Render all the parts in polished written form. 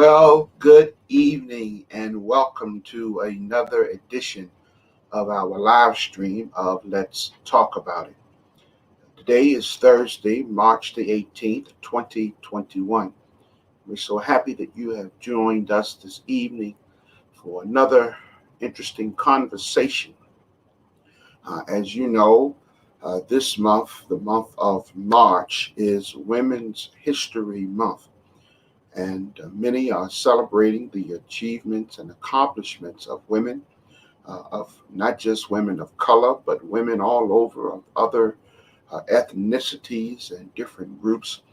Well, good evening and welcome to another edition of our live stream of Let's Talk About It. Today is Thursday, March the 18th, 2021. We're so happy that you have joined us this evening for another interesting conversation. As you know, this month, the month of March, is Women's History Month. And many are celebrating the achievements and accomplishments of women, of not just women of color, but women all over of other ethnicities and different groups.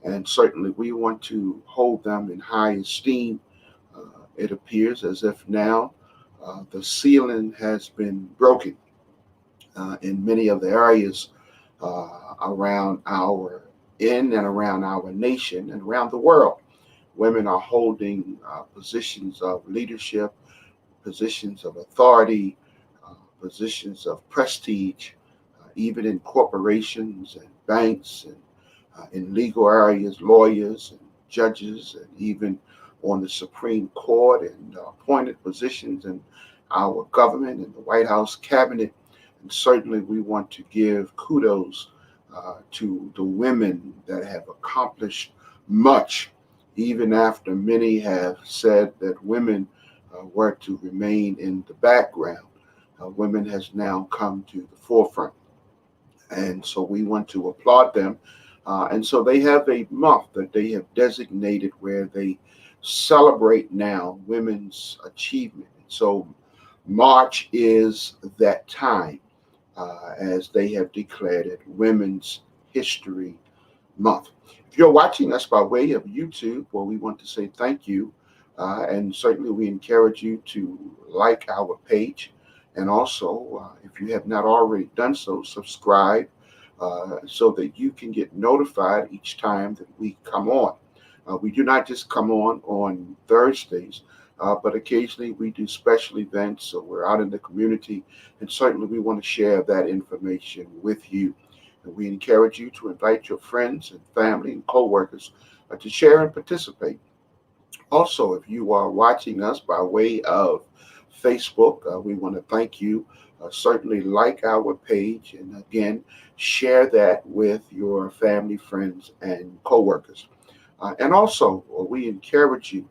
And certainly we want to hold them in high esteem. It appears as if now the ceiling has been broken in many of the areas in and around our nation and around the world. Women are holding positions of leadership, positions of authority, positions of prestige, even in corporations and banks and in legal areas, lawyers and judges, and even on the Supreme Court and appointed positions in our government and the White House cabinet. And certainly we want to give kudos to the women that have accomplished much, even after many have said that women were to remain in the background. Women has now come to the forefront. And so we want to applaud them. And so they have a month that they have designated where they celebrate now women's achievement. So March is that time, as they have declared it, Women's History Month. If you're watching us by way of YouTube, well, we want to say thank you. And certainly we encourage you to like our page. And also, if you have not already done so, subscribe so that you can get notified each time that we come on. We do not just come on Thursdays, but occasionally we do special events. So we're out in the community, and certainly we want to share that information with you. And we encourage you to invite your friends and family and co-workers to share and participate. Also, if you are watching us by way of Facebook, we want to thank you. Certainly like our page, and again, share that with your family, friends, and co-workers. And also, we encourage you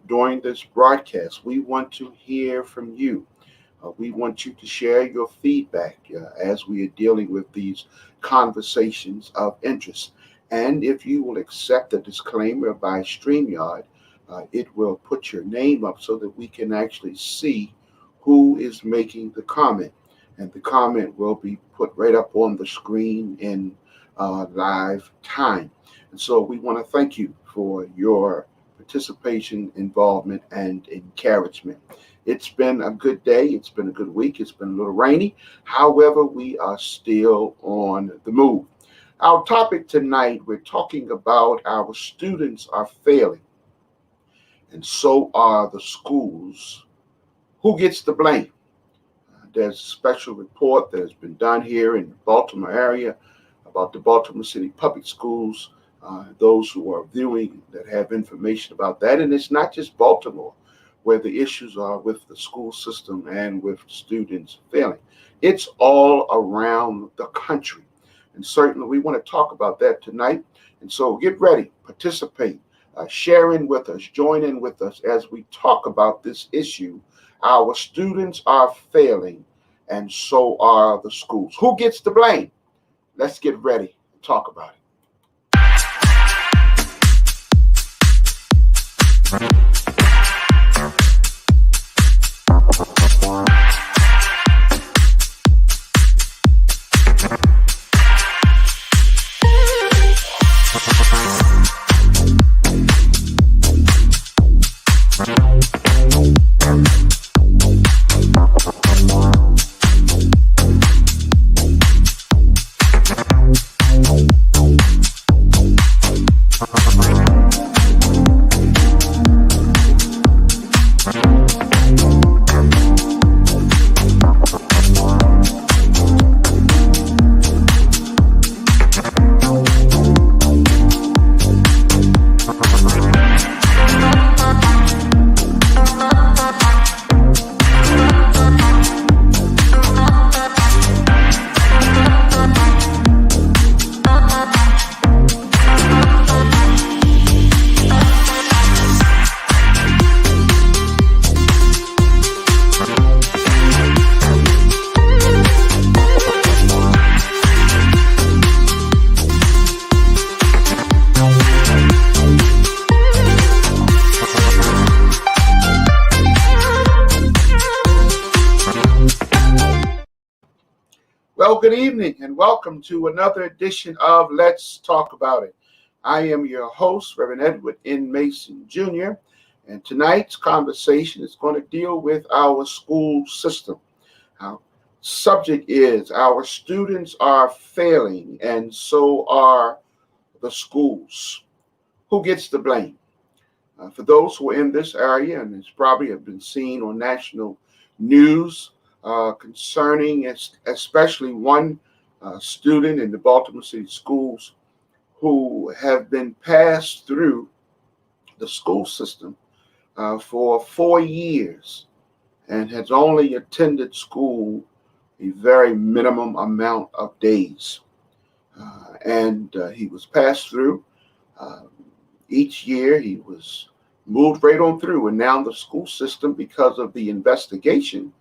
during this broadcast, we want to hear from you. We want you to share your feedback as we are dealing with these conversations of interest. And if you will accept the disclaimer by StreamYard, it will put your name up so that we can actually see who is making the comment. And the comment will be put right up on the screen in live time. And so we want to thank you for your participation, involvement, and encouragement. It's been a good day. It's been a good week. It's been a little rainy. However, we are still on the move. Our topic tonight, we're talking about our students are failing, and so are the schools. Who gets the blame? There's a special report that has been done here in the Baltimore area about the Baltimore City Public Schools. Those who are viewing that have information about that. And it's not just Baltimore where the issues are with the school system and with students failing. It's all around the country. And certainly we want to talk about that tonight. And so get ready, participate, share in with us, join in with us as we talk about this issue. Our students are failing, and so are the schools. Who gets the blame? Let's get ready to talk about it. good evening, and welcome to another edition of Let's Talk About It. I am your host, Reverend Edward N. Mason Jr., and tonight's conversation is going to deal with our school system. Our subject is our students are failing, and so are the schools. Who gets the blame? For those who are in this area, and it's probably have been seen on national news concerning especially one student in the Baltimore City schools who have been passed through the school system for 4 years and has only attended school a very minimum amount of days. And he was passed through. Uh, each year he was moved right on through, and now the school system, because of the investigation,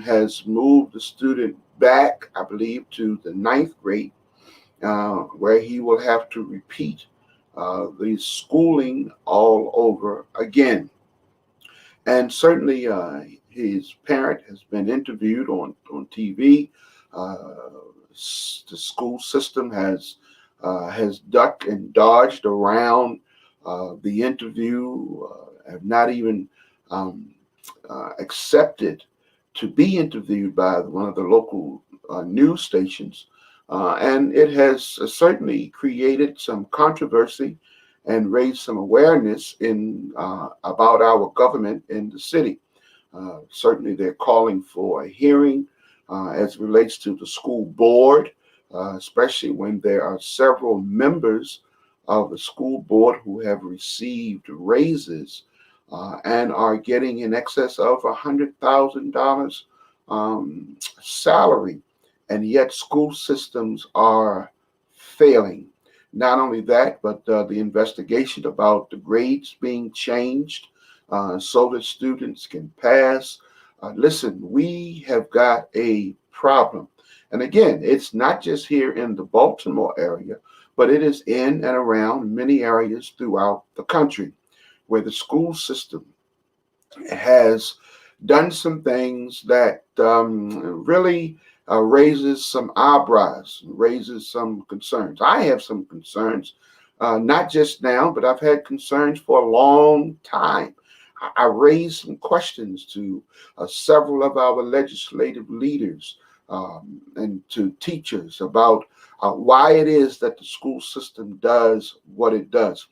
has moved the student back, I believe, to the ninth grade, where he will have to repeat the schooling all over again. And certainly his parent has been interviewed on TV. The school system has ducked and dodged around the interview, have not even accepted to be interviewed by one of the local news stations. And it has certainly created some controversy and raised some awareness in about our government in the city. Certainly, they're calling for a hearing as it relates to the school board, especially when there are several members of the school board who have received raises and are getting in excess of $100,000 salary, and yet school systems are failing. Not only that, but the investigation about the grades being changed so that students can pass. Listen, we have got a problem. And again, it's not just here in the Baltimore area, but it is in and around many areas throughout the country where the school system has done some things that really raises some eyebrows, raises some concerns. I have some concerns, not just now, but I've had concerns for a long time. I raised some questions to several of our legislative leaders and to teachers about why it is that the school system does what it does.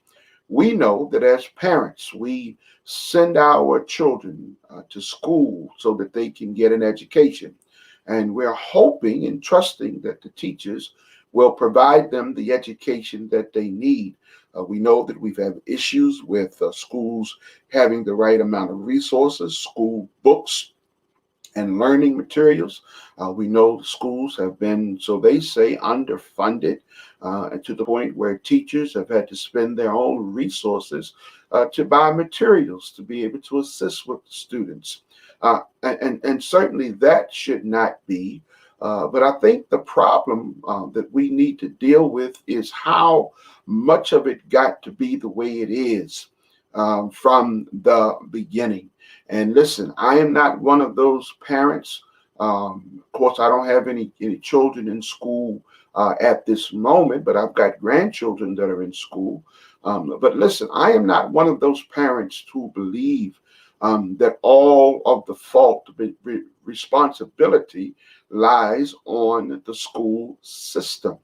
We know that as parents, we send our children to school so that they can get an education. And we're hoping and trusting that the teachers will provide them the education that they need. We know that we've had issues with schools having the right amount of resources, school books, and learning materials. We know schools have been, so they say, underfunded to the point where teachers have had to spend their own resources to buy materials to be able to assist with the students. And certainly that should not be. But I think the problem that we need to deal with is how much of it got to be the way it is from the beginning. And listen, I am not one of those parents. Of course, I don't have any children in school at this moment, but I've got grandchildren that are in school. But listen, I am not one of those parents who believe that all of the fault, responsibility lies on the school system.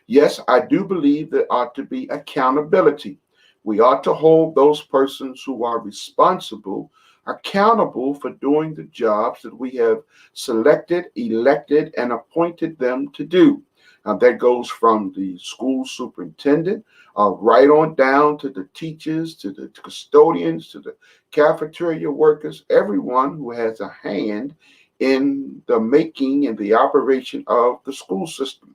Yes, I do believe there ought to be accountability. We ought to hold those persons who are responsible accountable for doing the jobs that we have selected, elected, and appointed them to do. That goes from the school superintendent right on down to the teachers, to the custodians, to the cafeteria workers, everyone who has a hand in the making and the operation of the school system.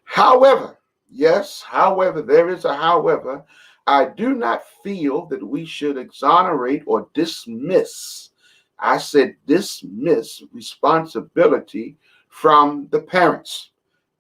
However, yes, however, there is a however, I do not feel that we should exonerate or dismiss, I said dismiss responsibility from the parents.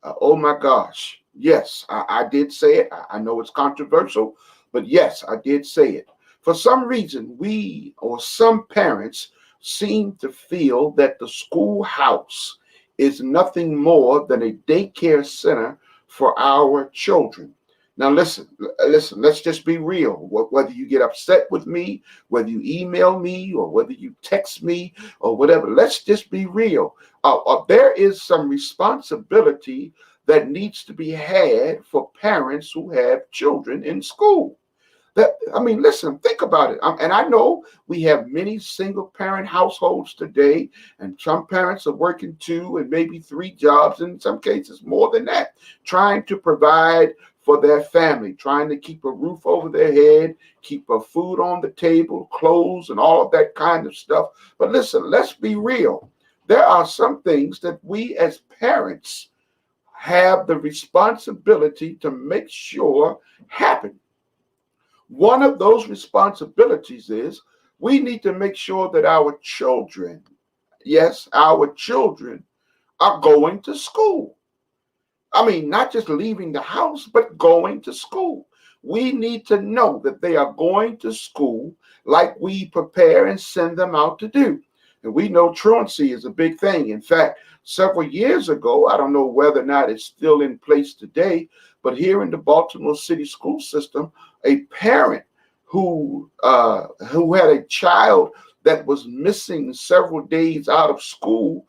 Oh my gosh. Yes, I did say it. I know it's controversial, but yes, I did say it. For some reason, we or some parents seem to feel that the schoolhouse is nothing more than a daycare center for our children. Now, listen, let's just be real. Whether you get upset with me, whether you email me, or whether you text me, or whatever, let's just be real. There is some responsibility that needs to be had for parents who have children in school. Listen, think about it. And I know we have many single parent households today, and some parents are working 2 and maybe 3 jobs, in some cases more than that, trying to provide for their family, trying to keep a roof over their head, keep a food on the table, clothes, and all of that kind of stuff. But listen, let's be real. There are some things that we as parents have the responsibility to make sure happen. One of those responsibilities is we need to make sure that our children, yes, our children are going to school. Not just leaving the house, but going to school. We need to know that they are going to school like we prepare and send them out to do. And we know truancy is a big thing. In fact, several years ago, I don't know whether or not it's still in place today, but here in the Baltimore City school system, a parent who had a child that was missing several days out of school,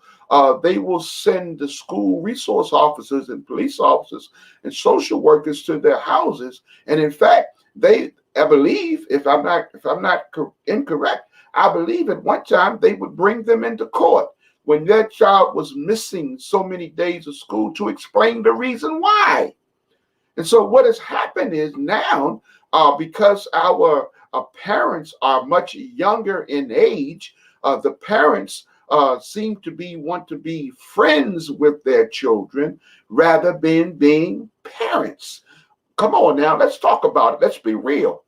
they will send the school resource officers and police officers and social workers to their houses. And in fact, I believe, if I'm not incorrect, I believe at one time they would bring them into court when their child was missing so many days of school to explain the reason why. And so what has happened is now, because our parents are much younger in age, the parents seem to want to be friends with their children rather than being parents. Come on now, let's talk about it. Let's be real.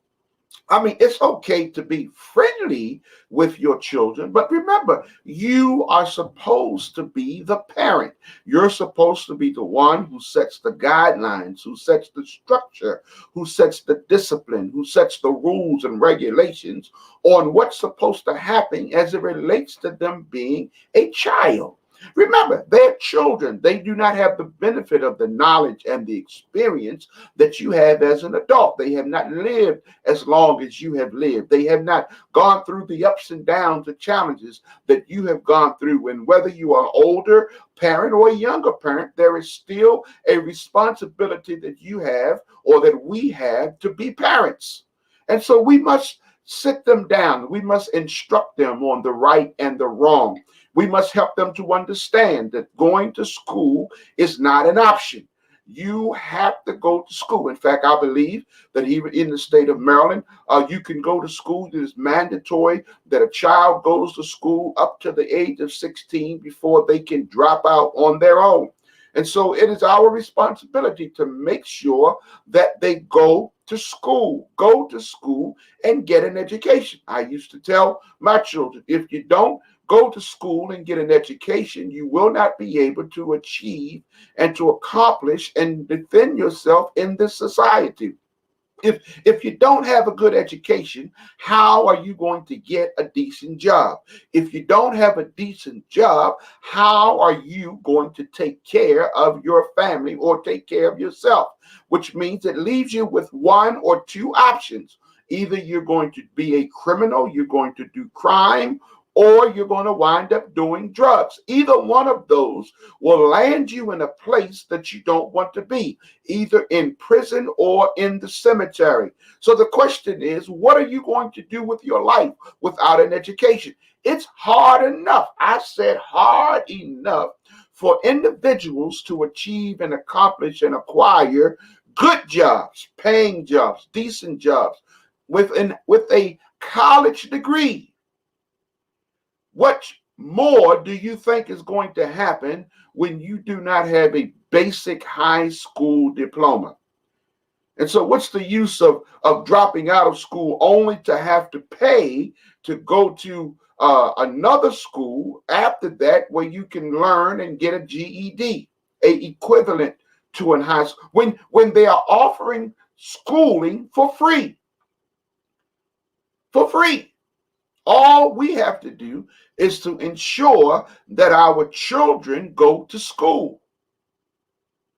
It's okay to be friendly with your children, but remember, you are supposed to be the parent. You're supposed to be the one who sets the guidelines, who sets the structure, who sets the discipline, who sets the rules and regulations on what's supposed to happen as it relates to them being a child. Remember, they're children. They do not have the benefit of the knowledge and the experience that you have as an adult. They have not lived as long as you have lived. They have not gone through the ups and downs, the challenges that you have gone through. And whether you are an older parent or a younger parent, there is still a responsibility that you have or that we have to be parents. And so we must sit them down. We must instruct them on the right and the wrong. We must help them to understand that going to school is not an option. You have to go to school. In fact, I believe that even in the state of Maryland, you can go to school. It is mandatory that a child goes to school up to the age of 16 before they can drop out on their own. And so it is our responsibility to make sure that they go to school and get an education. I used to tell my children, if you don't go to school and get an education, you will not be able to achieve and to accomplish and defend yourself in this society. If you don't have a good education, how are you going to get a decent job? If you don't have a decent job, how are you going to take care of your family or take care of yourself? Which means it leaves you with one or two options. Either you're going to be a criminal, you're going to do crime, or you're going to wind up doing drugs. Either one of those will land you in a place that you don't want to be, either in prison or in the cemetery. So the question is, what are you going to do with your life without an education? It's hard enough. I said hard enough for individuals to achieve and accomplish and acquire good jobs, paying jobs, decent jobs with a college degree. What more do you think is going to happen when you do not have a basic high school diploma? And so what's the use of dropping out of school only to have to pay to go to another school after that where you can learn and get a GED, a equivalent to a high school, when they are offering schooling for free? For free. All we have to do is to ensure that our children go to school.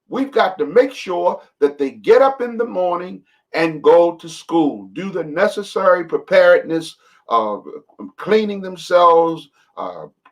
We've got to make sure that they get up in the morning and go to school, do the necessary preparedness, uh, cleaning themselves,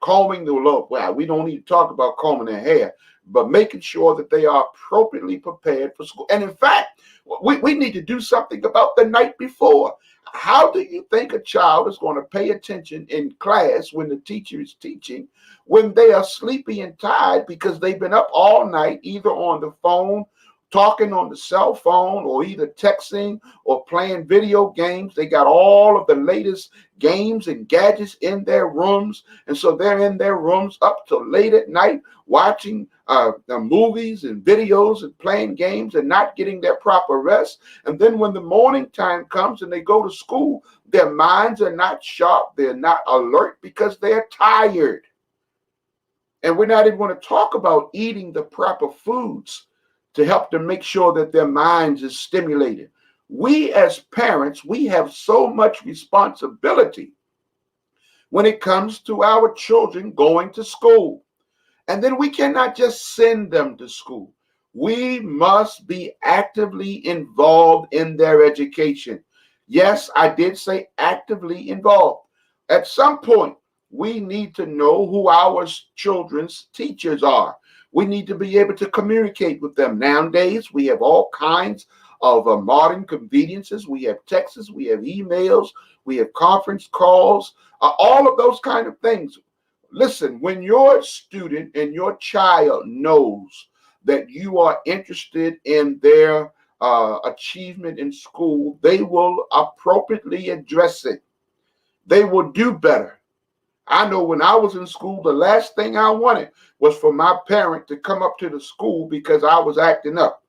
combing the look. Well, we don't need to talk about combing their hair, but making sure that they are appropriately prepared for school. And in fact, we need to do something about the night before. How do you think a child is going to pay attention in class when the teacher is teaching when they are sleepy and tired because they've been up all night, either on the phone, talking on the cell phone, or either texting or playing video games? They got all of the latest games and gadgets in their rooms. And so they're in their rooms up till late at night watching the movies and videos and playing games and not getting their proper rest. And then when the morning time comes and they go to school, their minds are not sharp. They're not alert because they're tired. And we're not even going to talk about eating the proper foods to help them make sure that their minds is stimulated. We as parents, we have so much responsibility when it comes to our children going to school. And then we cannot just send them to school. We must be actively involved in their education. Yes, I did say actively involved. At some point, we need to know who our children's teachers are. We need to be able to communicate with them. Nowadays, we have all kinds of modern conveniences. We have texts, we have emails, we have conference calls, all of those kind of things. Listen, when your student and your child knows that you are interested in their achievement in school, they will appropriately address it. They will do better. I know when I was in school, the last thing I wanted was for my parent to come up to the school because I was acting up.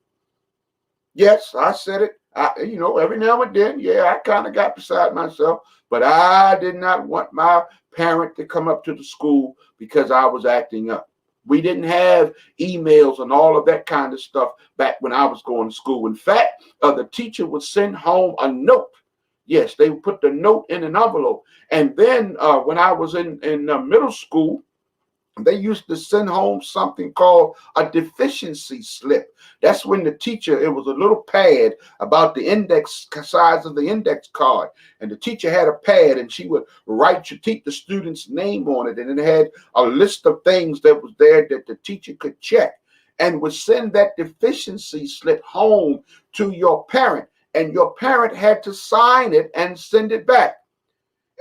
Yes, I said it. Every now and then, I kind of got beside myself, but I did not want my parent to come up to the school because I was acting up. We didn't have emails and all of that kind of stuff back when I was going to school. In fact, the teacher would send home a note. Yes, they would put the note in an envelope. And then when I was in middle school, they used to send home something called a deficiency slip. That's when the teacher, it was a little pad about the index size of the index card. And the teacher had a pad and she would write the student's name on it. And it had a list of things that was there that the teacher could check and would send that deficiency slip home to your parent. And your parent had to sign it and send it back.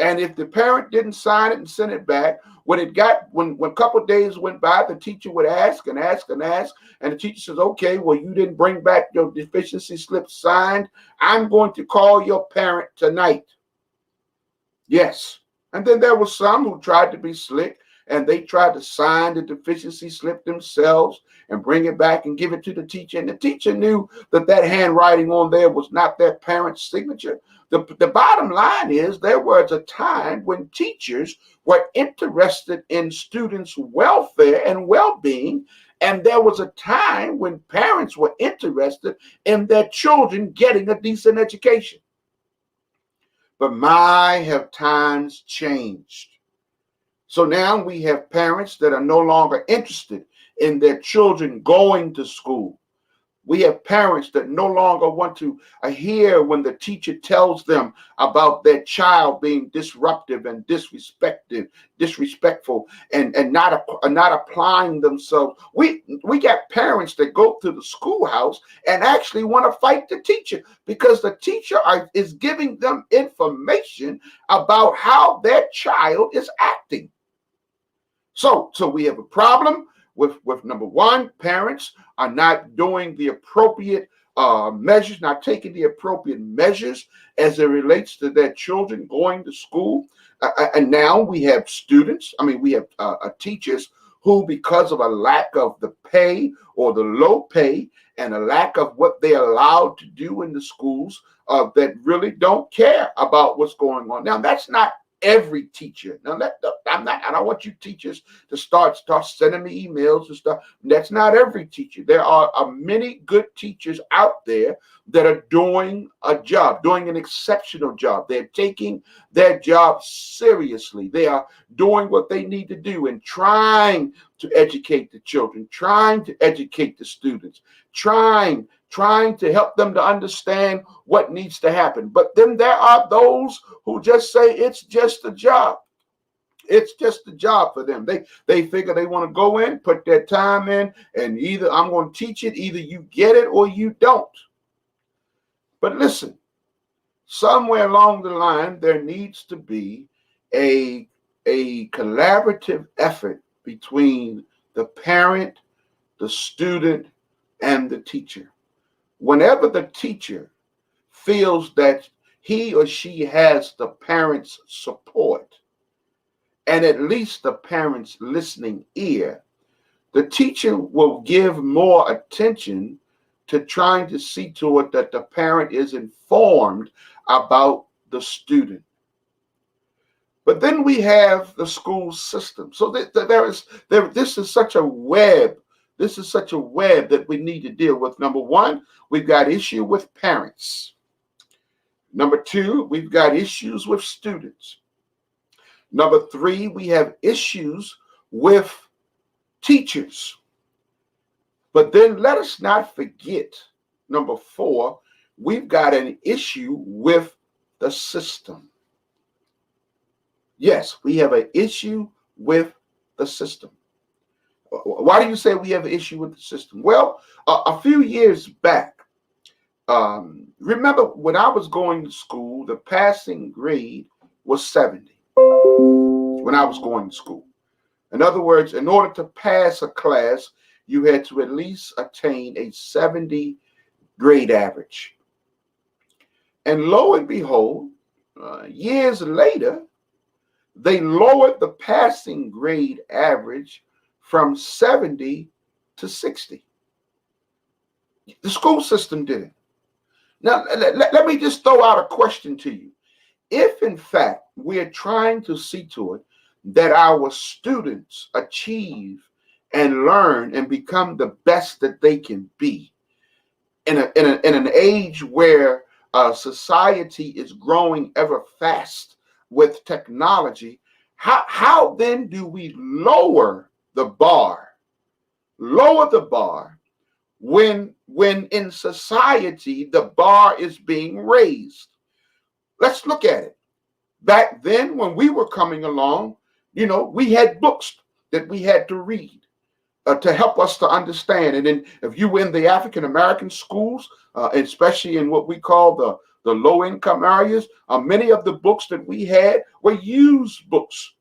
And if the parent didn't sign it and send it back, when a couple of days went by, the teacher would ask and ask and ask, and the teacher says, "Okay, well, you didn't bring back your deficiency slip signed. I'm going to call your parent tonight." Yes. And then there were some who tried to be slick, and they tried to sign the deficiency slip themselves and bring it back and give it to the teacher. And the teacher knew that handwriting on there was not their parent's signature. The bottom line is there was a time when teachers were interested in students' welfare and well-being, and there was a time when parents were interested in their children getting a decent education. But have times changed. So now we have parents that are no longer interested in their children going to school. We have parents that no longer want to hear when the teacher tells them about their child being disruptive and disrespectful, and not applying themselves. We got parents that go to the schoolhouse and actually want to fight the teacher because the teacher is giving them information about how their child is acting. So we have a problem with number one, parents are not doing the appropriate measures, not taking the appropriate measures as it relates to their children going to school. And now we have teachers who, because of a lack of the pay or the low pay and a lack of what they're allowed to do in the schools, that really don't care about what's going on. Now, that's not every teacher. Now, I don't want you teachers to start sending me emails and stuff. That's not every teacher. There are many good teachers out there that are doing a job, doing an exceptional job. They're taking their job seriously. They are doing what they need to do and trying to educate the children, trying to educate the students, trying to help them to understand what needs to happen. But then there are those who just say it's just a job. It's just a job for them. They figure they want to go in, put their time in, and either I'm going to teach it, either you get it or you don't. But listen, somewhere along the line, there needs to be a collaborative effort between the parent, the student, and the teacher. Whenever the teacher feels that he or she has the parent's support and at least the parent's listening ear, the teacher will give more attention to trying to see to it that the parent is informed about the student. But then we have the school system. So this is such a web. This is such a web that we need to deal with. Number one, we've got issue with parents. Number two, we've got issues with students. Number three, we have issues with teachers. But then let us not forget, number four, we've got an issue with the system. Yes, we have an issue with the system. Why do you say we have an issue with the system? Well, a few years back, remember when I was going to school, the passing grade was 70 when I was going to school. In other words, in order to pass a class, you had to at least attain a 70 grade average. And lo and behold, years later, they lowered the passing grade average from 70 to 60. The school system did it. Now, let me just throw out a question to you. If, in fact, we're trying to see to it that our students achieve and learn and become the best that they can be in an age where society is growing ever fast with technology, how then do we lower the bar when in society the bar is being raised? Let's look at it. Back then, when we were coming along, we had books that we had to read to help us to understand. And then if you were in the African American schools, especially in what we call the low income areas, many of the books that we had were used books.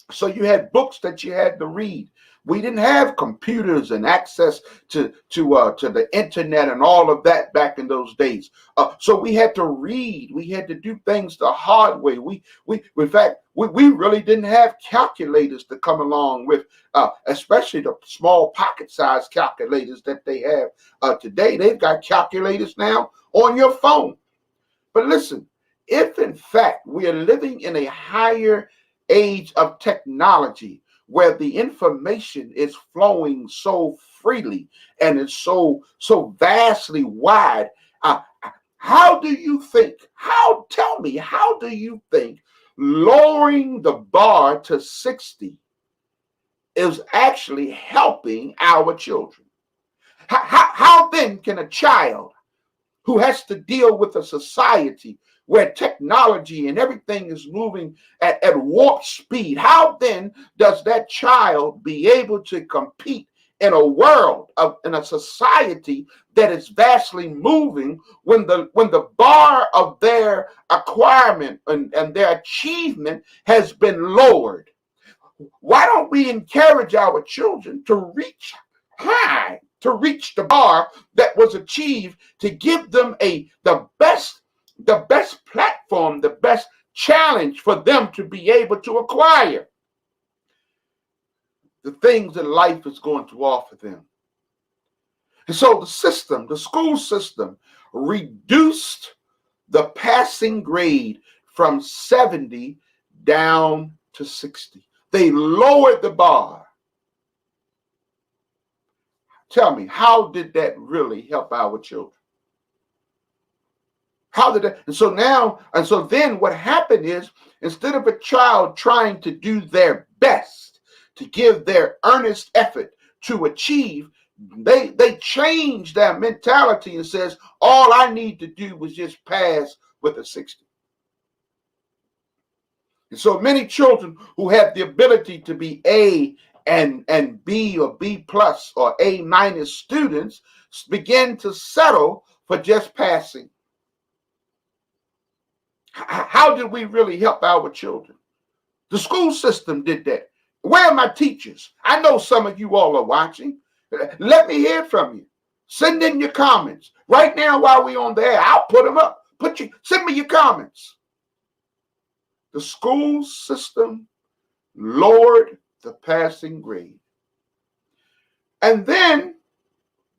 So you had books that you had to read. We didn't have computers and access to the internet and all of that back in those days. So we had to read. We had to do things the hard way. In fact, we really didn't have calculators to come along with, especially the small pocket-sized calculators that they have today. They've got calculators now on your phone. But listen, if in fact we are living in a higher age of technology, where the information is flowing so freely and it's so vastly wide, how do you think lowering the bar to 60 is actually helping our children? How then can a child who has to deal with a society where technology and everything is moving at warp speed, how then does that child be able to compete in a world in a society that is vastly moving when the bar of their acquirement and their achievement has been lowered? Why don't we encourage our children to reach high, to reach the bar that was achieved, to give them the best platform, the best challenge for them to be able to acquire the things that life is going to offer them? And so the school system reduced the passing grade from 70 down to 60. They lowered the bar. Tell me, how did that really help our children? How did that? And so then what happened is, instead of a child trying to do their best, to give their earnest effort to achieve, they changed their mentality and says, all I need to do was just pass with a 60. And so many children who have the ability to be A and B or B plus or A minus students begin to settle for just passing. How did we really help our children? The school system did that. Where are my teachers? I know some of you all are watching. Let me hear from you. Send in your comments. Right now while we're on the air, I'll put them up. Send me your comments. The school system lowered the passing grade. And then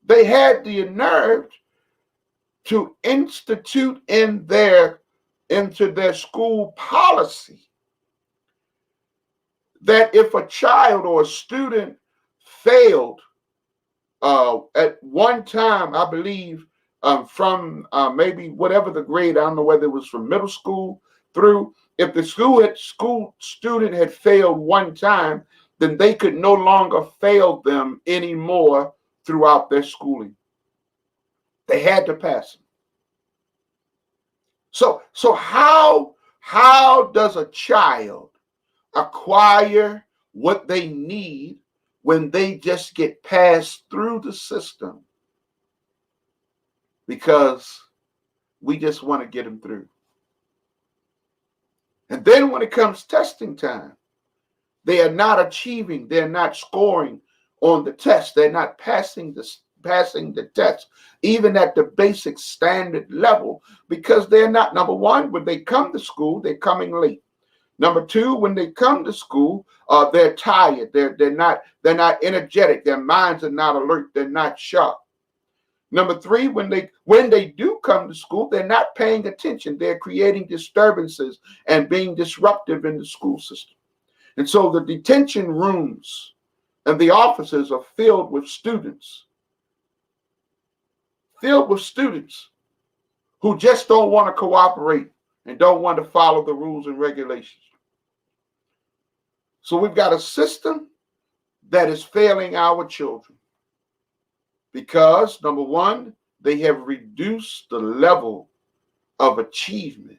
they had the nerve to institute into their school policy that if a child or a student failed at one time, I believe, from maybe whatever the grade, I don't know whether it was from middle school through, if the school student had failed one time, then they could no longer fail them anymore throughout their schooling. They had to pass them. So how does a child acquire what they need when they just get passed through the system? Because we just want to get them through. And then when it comes testing time, they are not achieving, they're not scoring on the test, they're not passing the test, even at the basic standard level, because they're not, number one, when they come to school, they're coming late. Number two, when they come to school, they're tired, they're not energetic, their minds are not alert, they're not sharp. Number three, when they do come to school, they're not paying attention. They're creating disturbances and being disruptive in the school system. And so the detention rooms and the offices are filled with students who just don't want to cooperate and don't want to follow the rules and regulations. So we've got a system that is failing our children. Because, number one, they have reduced the level of achievement.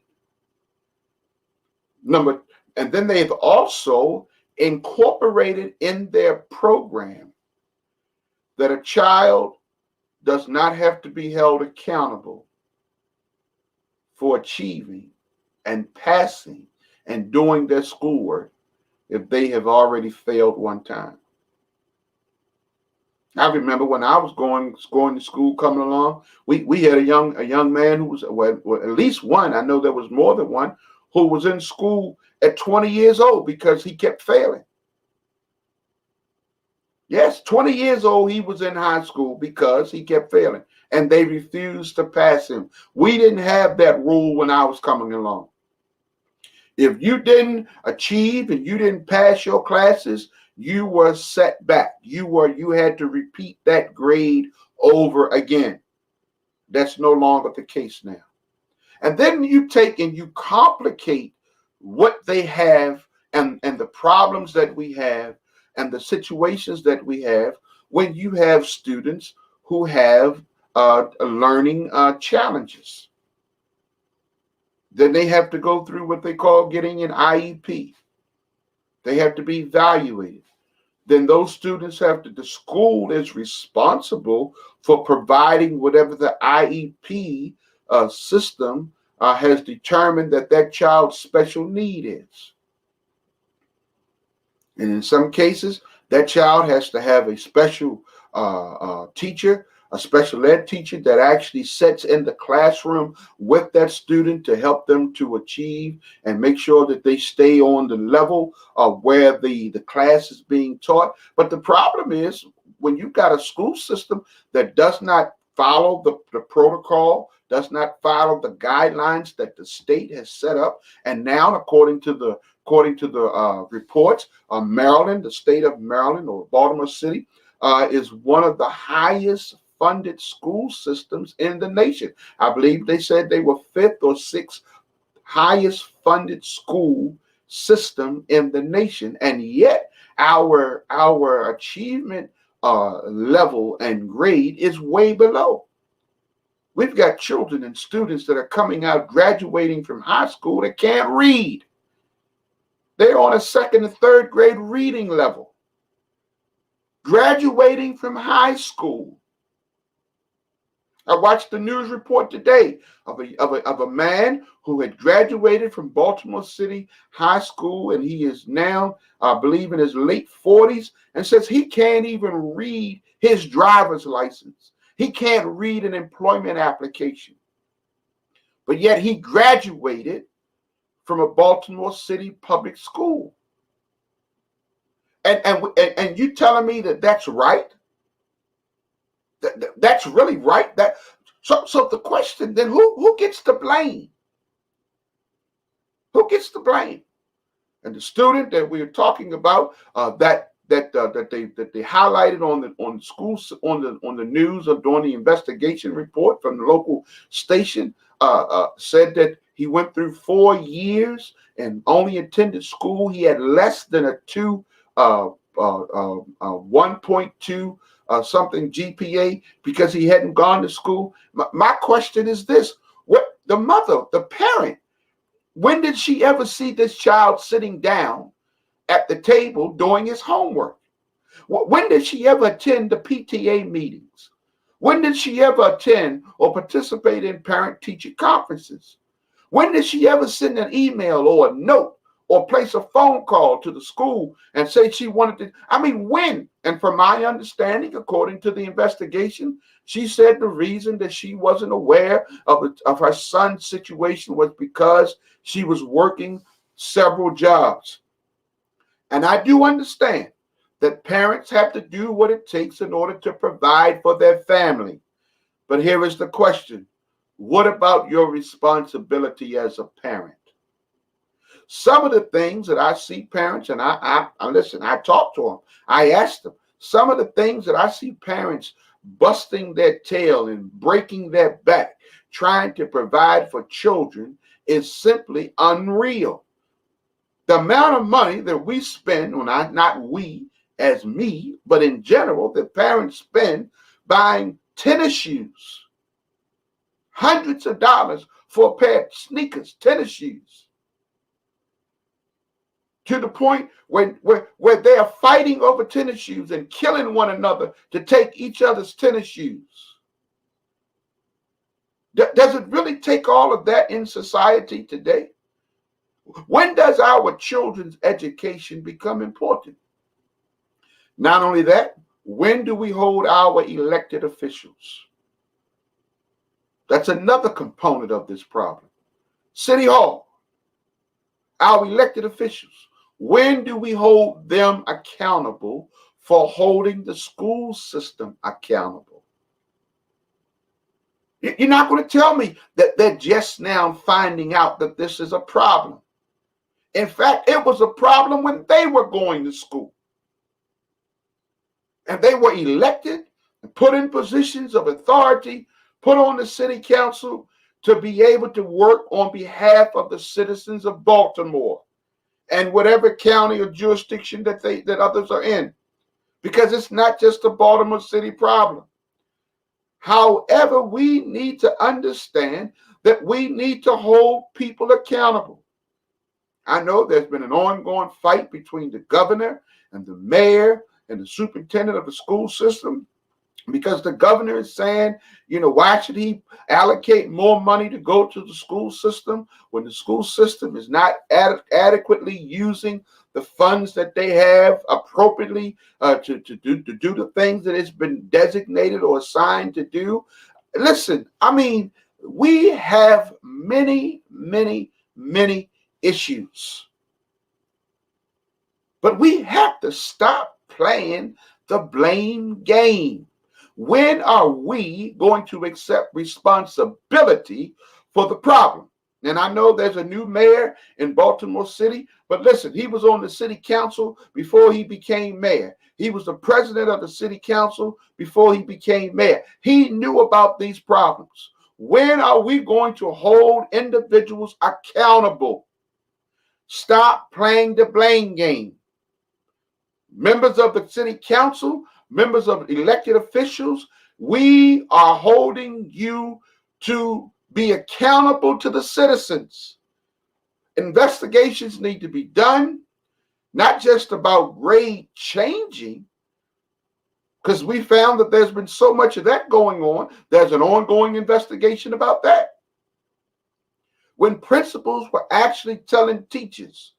And then they've also incorporated in their program that a child does not have to be held accountable for achieving and passing and doing their schoolwork if they have already failed one time. I remember when I was going to school, coming along, we had a young man who was, well, at least one, I know there was more than one, who was in school at 20 years old because he kept failing. Yes, 20 years old, he was in high school because he kept failing, and they refused to pass him. We didn't have that rule when I was coming along. If you didn't achieve and you didn't pass your classes, you were set back. You had to repeat that grade over again. That's no longer the case now. And then you take and you complicate what they have and the problems that we have and the situations that we have when you have students who have learning challenges. Then they have to go through what they call getting an IEP. They have to be evaluated. Then those students the school is responsible for providing whatever the IEP system has determined that child's special need is. And in some cases, that child has to have a special teacher, a special ed teacher that actually sits in the classroom with that student to help them to achieve and make sure that they stay on the level of where the class is being taught. But the problem is when you've got a school system that does not follow the protocol, does not follow the guidelines that the state has set up. And now, according to the reports, Maryland, the state of Maryland or Baltimore City, is one of the highest funded school systems in the nation. I believe they said they were fifth or sixth highest funded school system in the nation, and yet our achievement level and grade is way below. We've got children and students that are coming out, graduating from high school that can't read. They're on a second and third grade reading level, graduating from high school. I watched the news report today of a man who had graduated from Baltimore City High School, and he is now, I believe, in his late 40s, and says he can't even read his driver's license. He can't read an employment application. But yet he graduated from a Baltimore City public school. And you telling me that that's right? That's really right. So the question then, who gets the blame? Who gets the blame? And the student that we are talking about, that they highlighted on the schools on the news or during the investigation report from the local station, said that he went through 4 years and only attended school. He had less than a 1.2 something GPA because he hadn't gone to school. My question is this: what the mother, the parent, when did she ever see this child sitting down at the table doing his homework? When did she ever attend the PTA meetings? When did she ever attend or participate in parent-teacher conferences? When did she ever send an email or a note or place a phone call to the school and say she wanted to? I mean, when? And from my understanding, according to the investigation, she said the reason that she wasn't aware of her son's situation was because she was working several jobs. And I do understand that parents have to do what it takes in order to provide for their family. But here is the question: what about your responsibility as a parent? Some of the things that I see parents, and I listen, I talk to them, I ask them, some of the things that I see parents busting their tail and breaking their back, trying to provide for children is simply unreal. The amount of money that we spend, well, not we as me, but in general, that parents spend buying tennis shoes, hundreds of dollars for a pair of sneakers, tennis shoes, to the point where they are fighting over tennis shoes and killing one another to take each other's tennis shoes. Does it really take all of that in society today? When does our children's education become important? Not only that, when do we hold our elected officials? That's another component of this problem. City Hall, our elected officials, when do we hold them accountable for holding the school system accountable? You're not going to tell me that they're just now finding out that this is a problem. In fact, it was a problem when they were going to school. And they were elected and put in positions of authority, put on the city council to be able to work on behalf of the citizens of Baltimore and whatever county or jurisdiction that others are in. Because it's not just a Baltimore City problem. However, we need to understand that we need to hold people accountable. I know there's been an ongoing fight between the governor and the mayor and the superintendent of the school system, because the governor is saying, why should he allocate more money to go to the school system when the school system is not adequately using the funds that they have appropriately to do the things that it's been designated or assigned to do. Listen, I mean, we have many, many, many issues. But we have to stop playing the blame game. When are we going to accept responsibility for the problem? And I know there's a new mayor in Baltimore City, but listen, he was on the city council before he became mayor. He was the president of the city council before he became mayor. He knew about these problems. When are we going to hold individuals accountable? Stop playing the blame game. Members of the city council, members of elected officials, we are holding you to be accountable to the citizens. Investigations need to be done, not just about grade changing, because we found that there's been so much of that going on. There's an ongoing investigation about that. When principals were actually telling teachers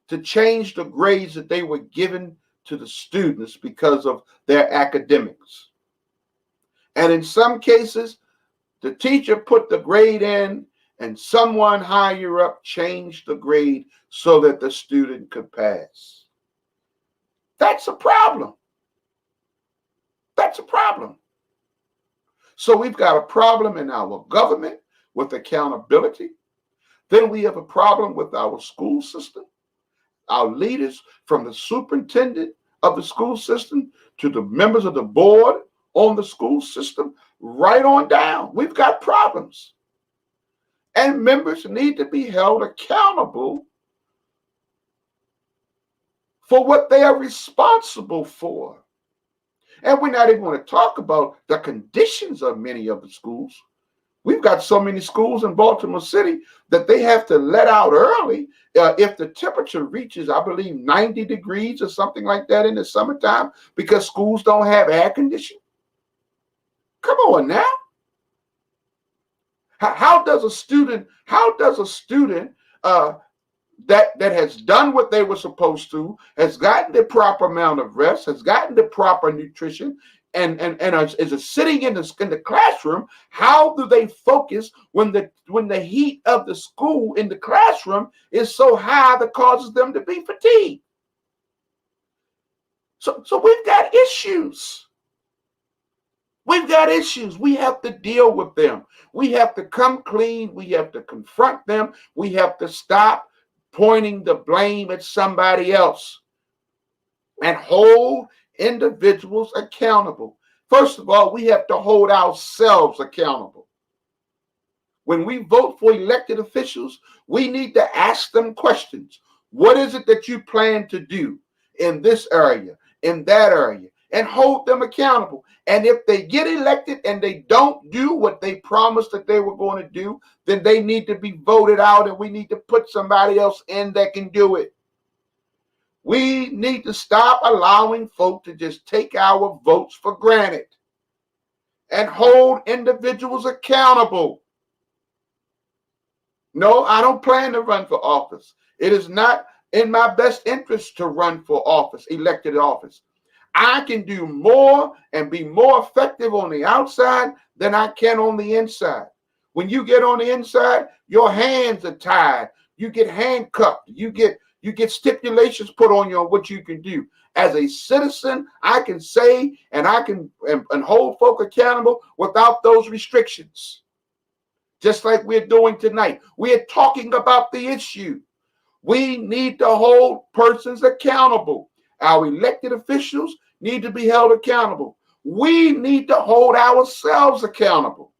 to change the grades that they were given to the students because of their academics. And in some cases, the teacher put the grade in and someone higher up changed the grade so that the student could pass. That's a problem. That's a problem. So we've got a problem in our government with accountability. Then we have a problem with our school system. Our leaders, from the superintendent of the school system to the members of the board on the school system, right on down. We've got problems. And members need to be held accountable for what they are responsible for. And we're not even going to talk about the conditions of many of the schools. We've got so many schools in Baltimore City that they have to let out early if the temperature reaches, I believe, 90 degrees or something like that in the summertime because schools don't have air conditioning. Come on now. How does a student that has done what they were supposed to, has gotten the proper amount of rest, has gotten the proper nutrition, and is sitting in the classroom, how do they focus when the heat of the school in the classroom is so high that causes them to be fatigued? So we've got issues. We've got issues. We have to deal with them. We have to come clean. We have to confront them. We have to stop pointing the blame at somebody else and hold individuals accountable. First of all, we have to hold ourselves accountable. When we vote for elected officials, we need to ask them questions. What is it that you plan to do in this area, in that area? And hold them accountable. And if they get elected and they don't do what they promised that they were going to do, then they need to be voted out and we need to put somebody else in that can do it. We need to stop allowing folk to just take our votes for granted and hold individuals accountable. No, I don't plan to run for office. It is not in my best interest to run for office, elected office. I can do more and be more effective on the outside than I can on the inside. When you get on the inside, your hands are tied. You get handcuffed. You get stipulations put on you on what you can do. As a citizen, I can say and I can and hold folk accountable without those restrictions. Just like we're doing tonight. We're talking about the issue. We need to hold persons accountable. Our elected officials need to be held accountable. We need to hold ourselves accountable.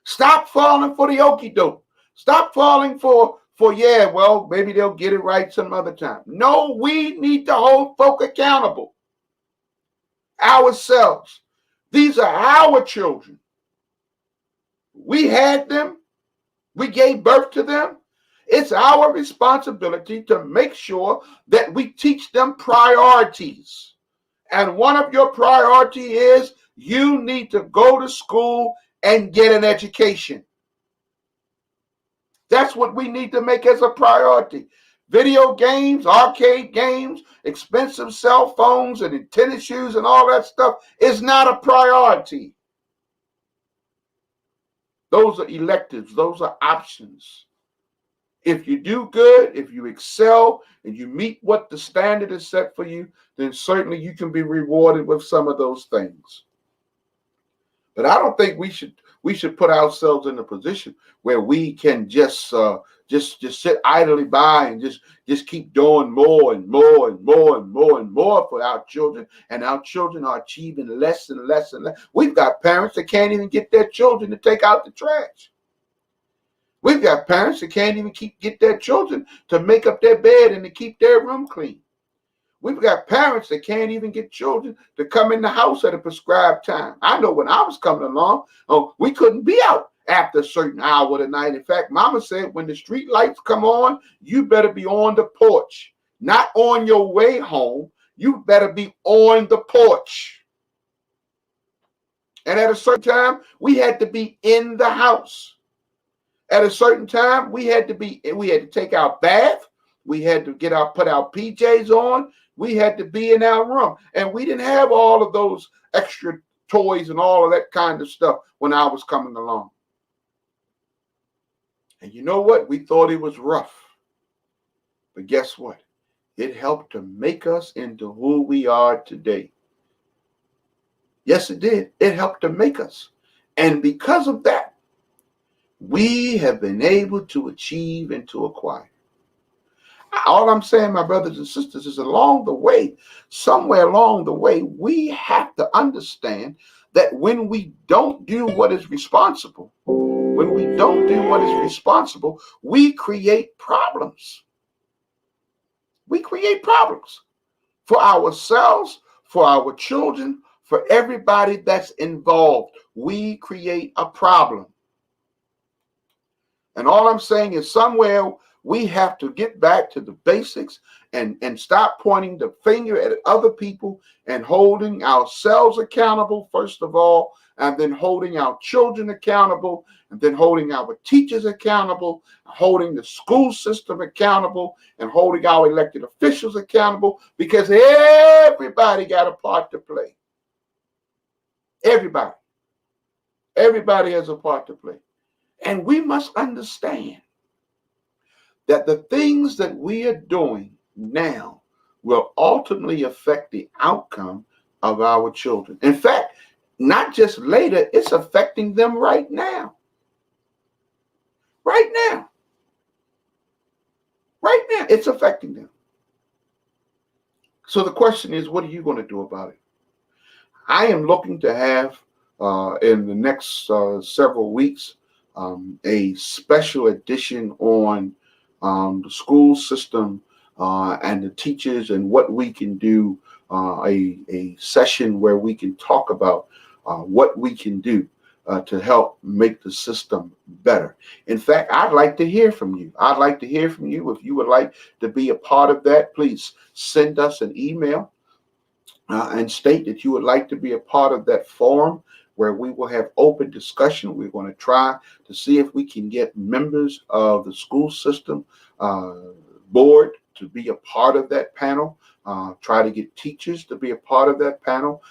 Stop falling for the okie doke. Stop falling for yeah, well, maybe they'll get it right some other time. No, we need to hold folk accountable. Ourselves. These are our children. We had them. We gave birth to them. It's our responsibility to make sure that we teach them priorities. And one of your priority is you need to go to school and get an education. That's what we need to make as a priority. Video games, arcade games, expensive cell phones and tennis shoes and all that stuff is not a priority. Those are electives. Those are options. If you do good, if you excel, and you meet what the standard is set for you, then certainly you can be rewarded with some of those things. But I don't think we should put ourselves in a position where we can just sit idly by and just keep doing more and more and more and more and more for our children, and our children are achieving less and less and less. We've got parents that can't even get their children to take out the trash. We've got parents that can't even get their children to make up their bed and to keep their room clean. We've got parents that can't even get children to come in the house at a prescribed time. I know when I was coming along, we couldn't be out after a certain hour of the night. In fact, Mama said when the street lights come on, you better be on the porch, not on your way home. You better be on the porch. And at a certain time, we had to be in the house. At a certain time, we had to take our bath. We had to put our PJs on. We had to be in our room. And we didn't have all of those extra toys and all of that kind of stuff when I was coming along. And you know what? We thought it was rough. But guess what? It helped to make us into who we are today. Yes, it did. It helped to make us. And because of that, we have been able to achieve and to acquire. All I'm saying, my brothers and sisters, is along the way, somewhere along the way, we have to understand that when we don't do what is responsible, we create problems. We create problems for ourselves, for our children, for everybody that's involved. We create a problem. And all I'm saying is somewhere we have to get back to the basics and stop pointing the finger at other people and holding ourselves accountable, first of all, and then holding our children accountable, and then holding our teachers accountable, holding the school system accountable, and holding our elected officials accountable, because everybody got a part to play. Everybody. Everybody has a part to play. And we must understand that the things that we are doing now will ultimately affect the outcome of our children. In fact, not just later, it's affecting them right now. Right now. Right now, it's affecting them. So the question is, what are you going to do about it? I am looking to have, in the next several weeks, a special edition on the school system and the teachers and what we can do, a session where we can talk about what we can do to help make the system better. In fact, I'd like to hear from you. I'd like to hear from you. If you would like to be a part of that, please send us an email and state that you would like to be a part of that forum where we will have open discussion. We're going to try to see if we can get members of the school system board to be a part of that panel. Try to get teachers to be a part of that panel,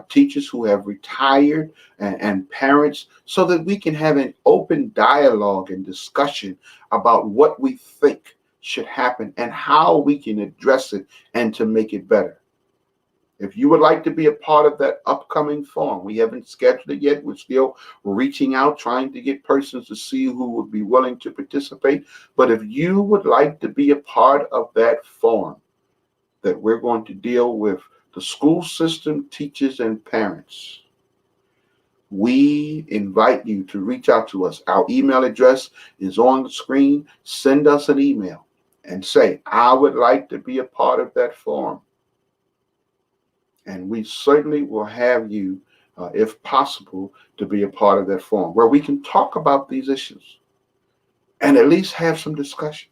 teachers who have retired and parents, so that we can have an open dialogue and discussion about what we think should happen and how we can address it and to make it better. If you would like to be a part of that upcoming forum, we haven't scheduled it yet. We're still reaching out, trying to get persons to see who would be willing to participate. But if you would like to be a part of that forum, that we're going to deal with the school system, teachers, and parents, we invite you to reach out to us. Our email address is on the screen. Send us an email and say, I would like to be a part of that forum. And we certainly will have you, if possible, to be a part of that forum where we can talk about these issues and at least have some discussion.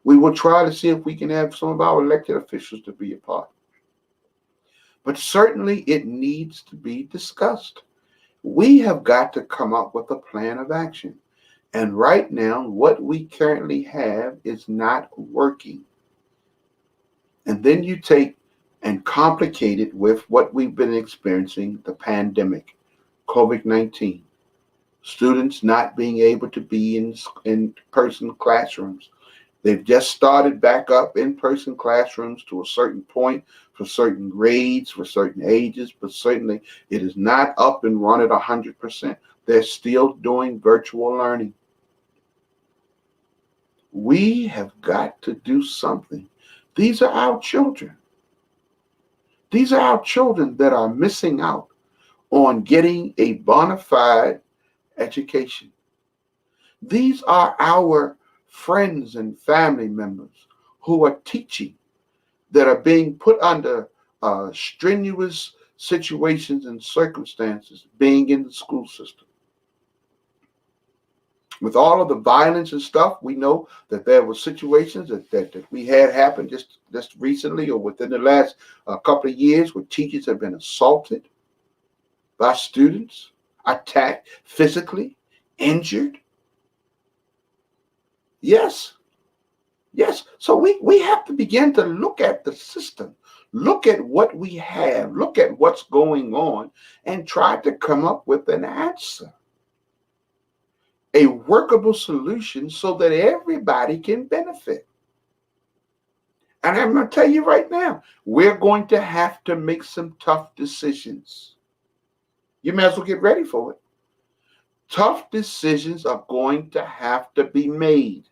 We will try to see if we can have some of our elected officials to be a part. But certainly it needs to be discussed. We have got to come up with a plan of action. And right now, what we currently have is not working. And then you take and complicate it with what we've been experiencing, the pandemic, COVID-19, students not being able to be in person classrooms, They've just started back up in-person classrooms to a certain point for certain grades, for certain ages, but certainly it is not up and running 100%. They're still doing virtual learning. We have got to do something. These are our children. These are our children that are missing out on getting a bona fide education. These are our friends and family members who are teaching, that are being put under strenuous situations and circumstances being in the school system. With all of the violence and stuff, we know that there were situations that we had happen just recently or within the last couple of years where teachers have been assaulted by students, attacked physically, injured. Yes, yes. So we have to begin to look at the system, look at what we have, look at what's going on, and try to come up with an answer, a workable solution so that everybody can benefit. And I'm going to tell you right now, we're going to have to make some tough decisions. You may as well get ready for it. Tough decisions are going to have to be made.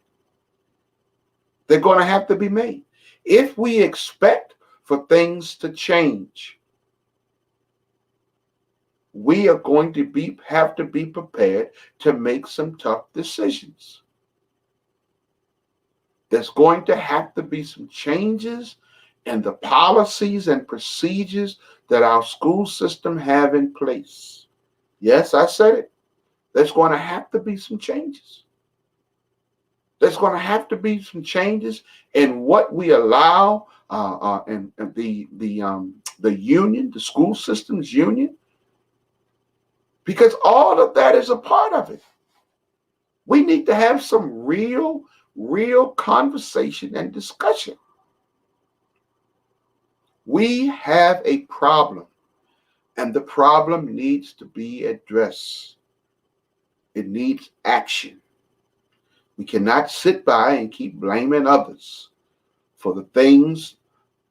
They're going to have to be made. If we expect for things to change, we are going to have to be prepared to make some tough decisions. There's going to have to be some changes in the policies and procedures that our school system have in place. Yes, I said it. There's going to have to be some changes. There's going to have to be some changes in what we allow and the union, the school systems union, because all of that is a part of it. We need to have some real conversation and discussion. We have a problem, and the problem needs to be addressed. It needs action. We cannot sit by and keep blaming others for the things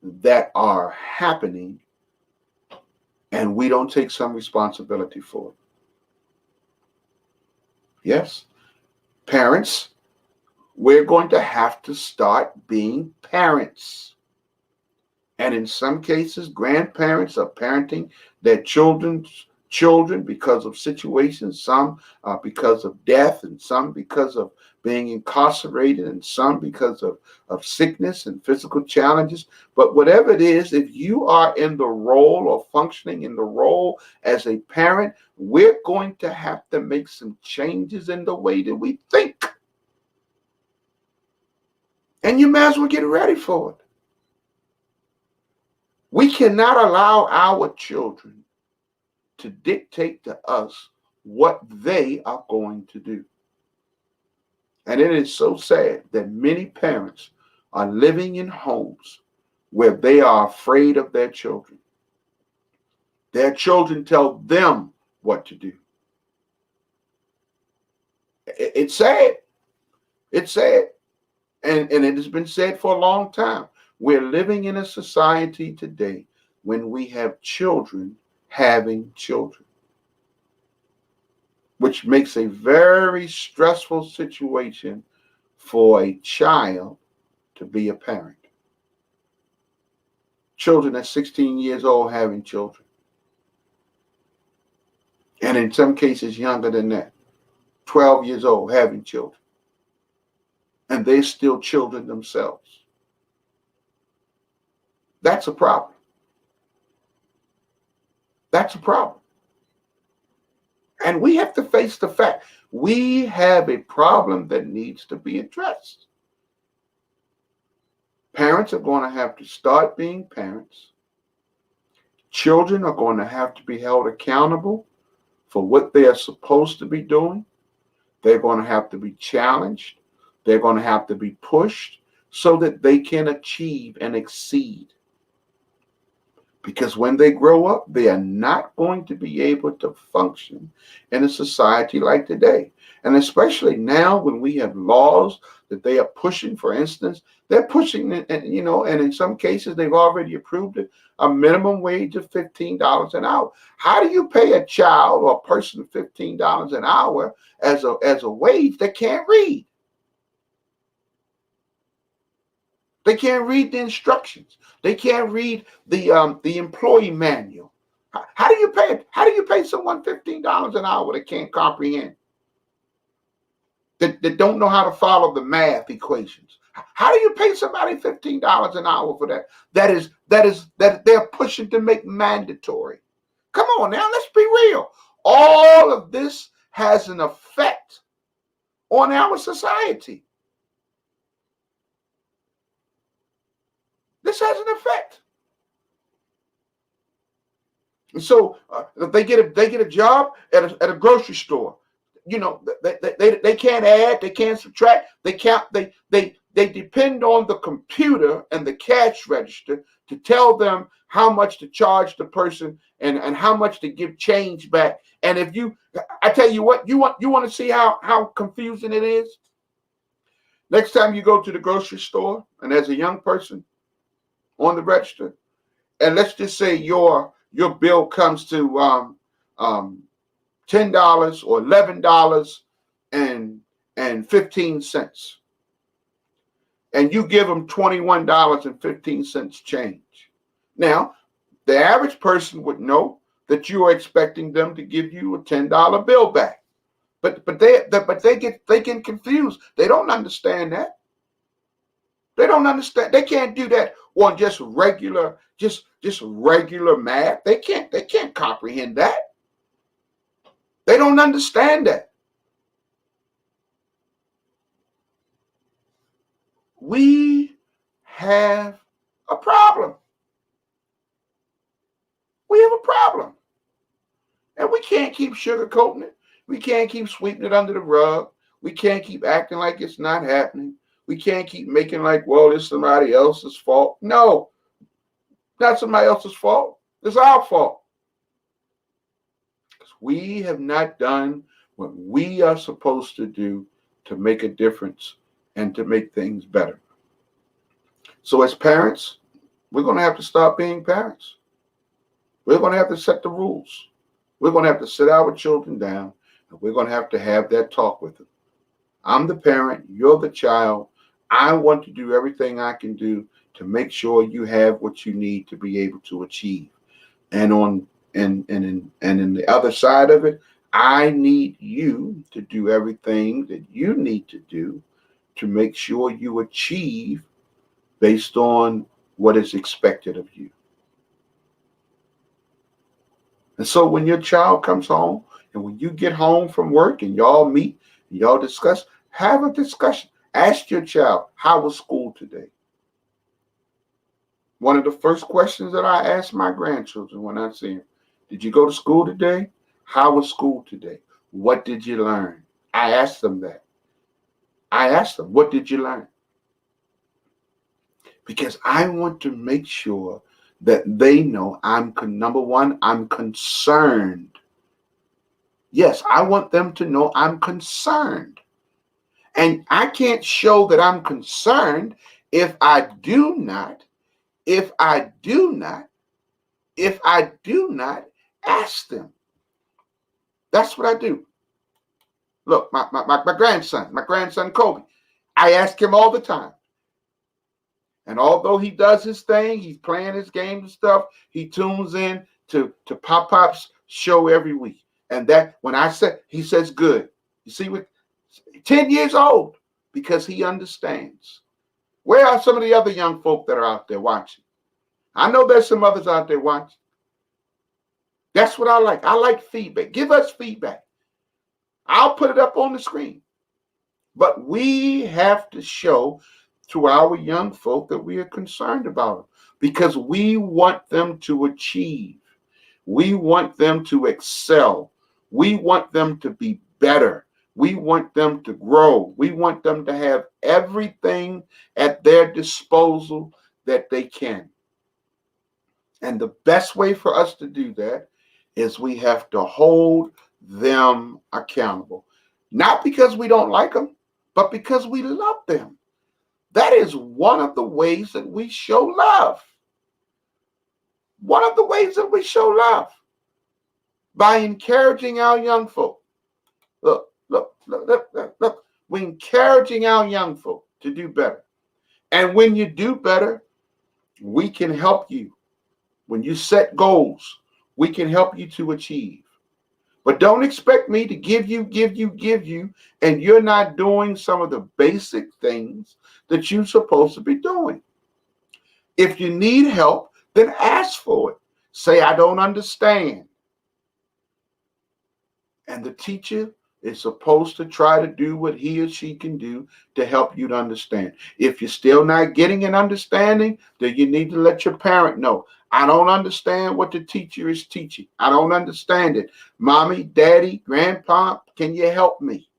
that are happening, and we don't take some responsibility for it. Yes, parents, we're going to have to start being parents. And in some cases, grandparents are parenting their children's children because of situations, some because of death, and some because of being incarcerated, and some because of sickness and physical challenges. But whatever it is, if you are in the role or functioning in the role as a parent, we're going to have to make some changes in the way that we think. And you may as well get ready for it. We cannot allow our children to dictate to us what they are going to do. And it is so sad that many parents are living in homes where they are afraid of their children. Their children tell them what to do. It's sad. It's sad. And it has been said for a long time. We're living in a society today when we have children having children, which makes a very stressful situation for a child to be a parent. Children at 16 years old having children. And in some cases younger than that, 12 years old having children. And they're still children themselves. That's a problem. That's a problem. And we have to face the fact we have a problem that needs to be addressed. Parents are going to have to start being parents. Children are going to have to be held accountable for what they are supposed to be doing. They're going to have to be challenged. They're going to have to be pushed so that they can achieve and exceed. Because when they grow up, they are not going to be able to function in a society like today. And especially now when we have laws that they are pushing, for instance, they're pushing, and in some cases they've already approved it, a minimum wage of $15 an hour. How do you pay a child or a person $15 an hour as a wage that can't read? They can't read the instructions. They can't read the employee manual. How do you pay it? How do you pay someone $15 an hour that can't comprehend? That don't know how to follow the math equations? How do you pay somebody $15 an hour for that? That they're pushing to make mandatory. Come on now, let's be real. All of this has an effect on our society. This has an effect. And so they get a job at a grocery store. They can't add, they can't subtract, they depend on the computer and the cash register to tell them how much to charge the person and how much to give change back. And I tell you what, you want to see how confusing it is? Next time you go to the grocery store and there's a young person on the register, and let's just say your bill comes to $10 or $11.15, and you give them $21.15 change. Now, the average person would know that you are expecting them to give you a $10 bill back, but they get confused. They don't understand that. They don't understand. They can't do that on just regular math. They can't comprehend that. They don't understand that. We have a problem. We have a problem. And we can't keep sugarcoating it. We can't keep sweeping it under the rug. We can't keep acting like it's not happening. We can't keep making like, well, it's somebody else's fault. No, not somebody else's fault. It's our fault. Because we have not done what we are supposed to do to make a difference and to make things better. So as parents, we're going to have to stop being parents. We're going to have to set the rules. We're going to have to sit our children down, and we're going to have that talk with them. I'm the parent. You're the child. I want to do everything I can do to make sure you have what you need to be able to achieve. And in the other side of it, I need you to do everything that you need to do to make sure you achieve based on what is expected of you. And so when your child comes home and when you get home from work and y'all meet, and y'all discuss, have a discussion. Ask your child, how was school today? One of the first questions that I ask my grandchildren when I see them, did you go to school today? How was school today? What did you learn? I ask them that. I ask them, what did you learn? Because I want to make sure that they know number one, I'm concerned. Yes, I want them to know I'm concerned. And I can't show that I'm concerned if I do not ask them. That's what I do. Look, my grandson Kobe, I ask him all the time. And although he does his thing, he's playing his games and stuff, he tunes in to Pop's show every week. And that when I say, he says, good. You see, with 10 years old, because he understands. Where are some of the other young folk that are out there watching? I know there's some others out there watching. That's what I like. I like feedback. Give us feedback. I'll put it up on the screen. But we have to show to our young folk that we are concerned about them because we want them to achieve. We want them to excel. We want them to be better. We want them to grow. We want them to have everything at their disposal that they can. And the best way for us to do that is we have to hold them accountable. Not because we don't like them, but because we love them. That is one of the ways that we show love. One of the ways that we show love by encouraging our young folk. Look. We're encouraging our young folk to do better. And when you do better, we can help you. When you set goals, we can help you to achieve. But don't expect me to give you, and you're not doing some of the basic things that you're supposed to be doing. If you need help, then ask for it. Say, I don't understand. And the teacher is supposed to try to do what he or she can do to help you to understand. If you're still not getting an understanding, then you need to let your parent know. I don't understand what the teacher is teaching. I don't understand it. Mommy, daddy, grandpa, can you help me?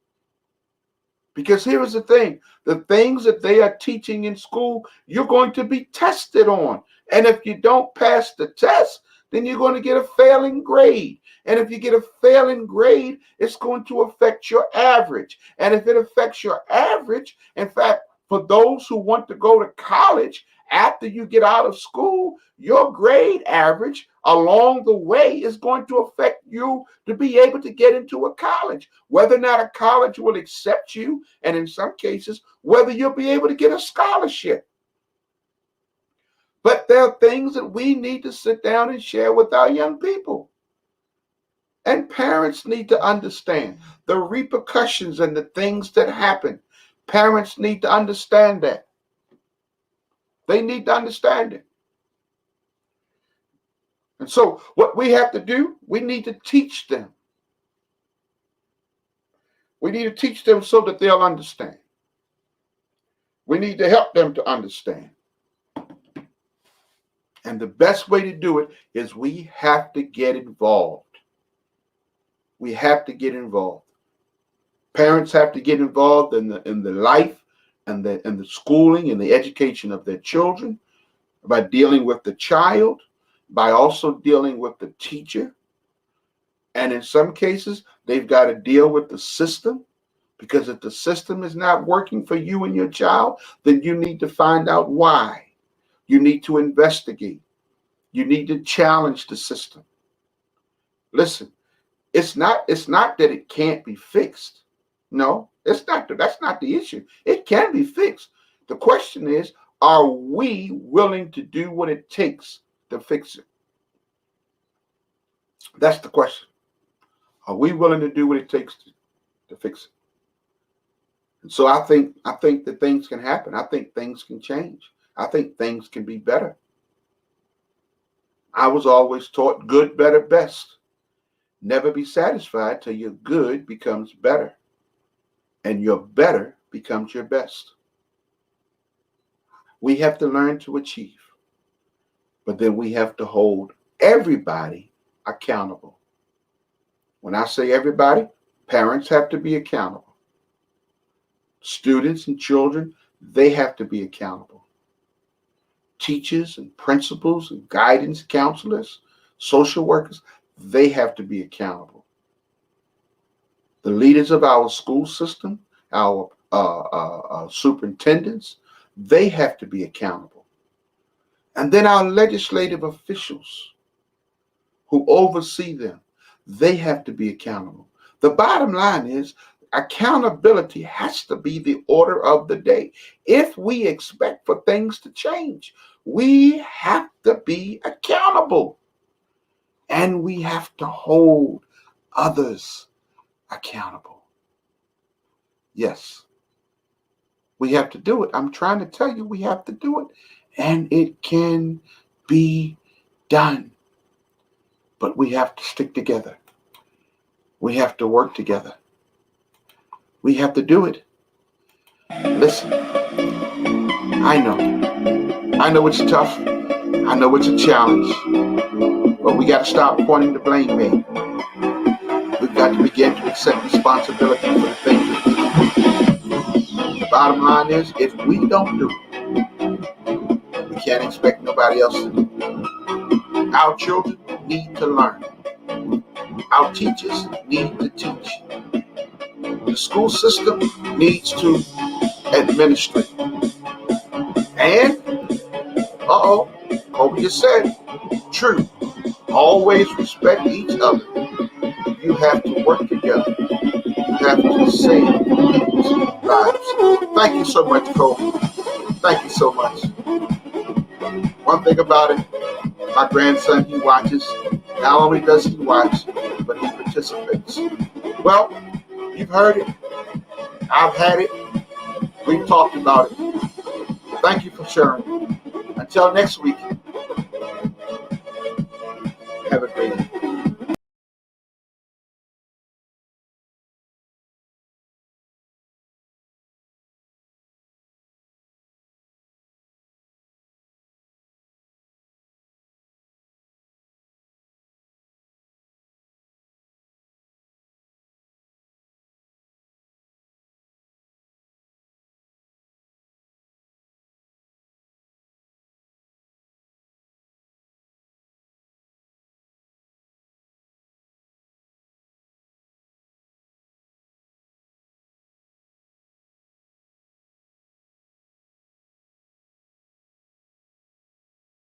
Because here's the thing. The things that they are teaching in school, you're going to be tested on. And if you don't pass the test, then you're going to get a failing grade. And if you get a failing grade, it's going to affect your average. And if it affects your average, in fact, for those who want to go to college after you get out of school, your grade average along the way is going to affect you to be able to get into a college. Whether or not a college will accept you, and in some cases, whether you'll be able to get a scholarship. But there are things that we need to sit down and share with our young people. And parents need to understand the repercussions and the things that happen. Parents need to understand that. They need to understand it. And so what we have to do, we need to teach them. We need to teach them so that they'll understand. We need to help them to understand. And the best way to do it is we have to get involved. We have to get involved. Parents have to get involved in the life and the schooling and the education of their children by dealing with the child, by also dealing with the teacher. And in some cases, they've got to deal with the system, because if the system is not working for you and your child, then you need to find out why. You need to investigate. You need to challenge the system. Listen, it's not that it can't be fixed. No, that's not the issue. It can be fixed. The question is, are we willing to do what it takes to fix it? That's the question. Are we willing to do what it takes to fix it? And so I think that things can happen. I think things can change. I think things can be better. I was always taught good, better, best. Never be satisfied till your good becomes better and your better becomes your best. We have to learn to achieve, but then we have to hold everybody accountable. When I say everybody, parents have to be accountable. Students and children, they have to be accountable. Teachers and principals and guidance counselors, social workers, they have to be accountable. The leaders of our school system, our superintendents, they have to be accountable. And then our legislative officials who oversee them, they have to be accountable. The bottom line is, accountability has to be the order of the day. If we expect for things to change, we have to be accountable. And we have to hold others accountable. Yes, we have to do it. I'm trying to tell you, we have to do it. And it can be done. But we have to stick together. We have to work together. We have to do it. Listen, I know it's tough. I know it's a challenge. But we got to stop pointing the blame game. We've got to begin to accept responsibility for the things that we do. The bottom line is, if we don't do it, we can't expect nobody else to do it. Our children need to learn. Our teachers need to teach. The school system needs to administer it. And, Kobe just said, true, always respect each other. You have to work together. You have to save people's lives. Thank you so much, Kobe. Thank you so much. One thing about it, my grandson, he watches. Not only does he watch, but he participates. Well, you've heard it. I've had it. We've talked about it. Thank you for sharing. Until next week.